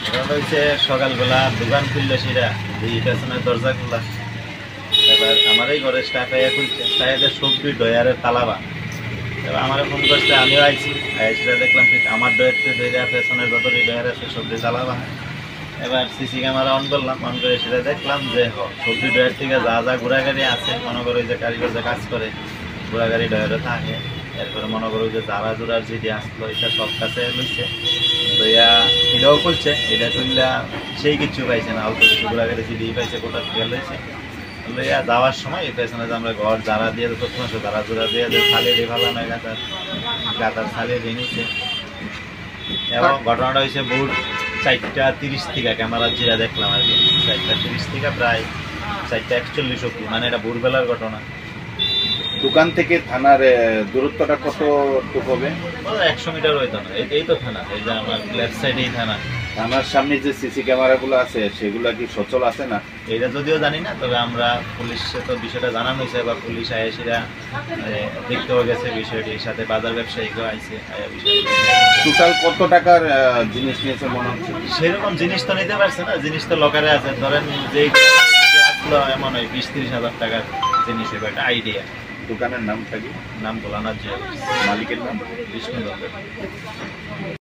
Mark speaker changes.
Speaker 1: ঘটনাটা হচ্ছে সকালবেলা দোকান খুললে সেটা এই পেছনের দরজা খুললা, এবার আমার এই ঘরের স্টাফে খুলছে তাইদের সবজি ডয়ারের তালাবা। এবার আমার ফোন করছে, আমিও আইছি, সেটা দেখলাম ঠিক আমার ডয়ারতে ধরে পেছনের যত ডয়ার আছে সবজি তালাবা। এবার সিসি ক্যামেরা অন করলাম, অন করে সেটা দেখলাম যে সবজি ডয়ার থেকে যা যা ঘোড়াগাড়ি আছে, মনে করো যে কারিগর যে কাজ করে ঘোড়াগাড়ি ডয়ারে থাকে, এরপরে মনে করো যে জারা জোড়ার যেটি আসলো এটা সব কাছে লইছে, লইয়া এটাও খুলছে, এটা খুললা সেই কিছু পাইছে না, অল্প কিছু ঘোড়াগাড়ি যেটি পাইছে কোথাও থেকে লইছে। লইয়া যাওয়ার সময় এই পেছনে যে আমরা ঘর জারা দিয়ে প্রথম আসে জারা জোড়া দিয়ে যে থালি দিয়ে ভালো নয় গাতার থালি দিয়ে নিচ্ছে। এবং ঘটনাটা হয়েছে ভোর 4:30 থেকে ক্যামেরা যেটা দেখলাম আর কি, 4:30 থেকে প্রায় 4:41 অব্দি, মানে এটা ভোরবেলার ঘটনা।
Speaker 2: দোকান থেকে থানার দূরত্বটা কতটুকু হবে?
Speaker 1: 100 মিটার হইতো না, এই তো থানা, এই যে আমার লেফট সাইডেই থানা।
Speaker 2: থানার সামনে যে সিসি ক্যামেরাগুলো আছে সেগুলো কি সচল আছে না?
Speaker 1: এটা যদিও জানি না, তবে আমরা পুলিশে তো বিষয়টা জানানো হয়েছে, বা পুলিশ আয়েসিরা দেখতেও গেছে বিষয়টির সাথে, বাজার ব্যবসায়ীকেও আইছে বিষয়টা।
Speaker 2: টোটাল কত টাকার জিনিস নিয়েছে মনে হচ্ছে?
Speaker 1: সেরকম জিনিস তো নিতে পারছে না, জিনিস তো লকারে আছে, ধরেন যেই আসলো এমন হয় 20-30 হাজার টাকার জিনিস, একটা আইডিয়া।
Speaker 2: দোকানের নামটা কি?
Speaker 1: নাম ভোলানাথ,
Speaker 2: মালিকের নাম
Speaker 1: বিষ্ণু দত্ত।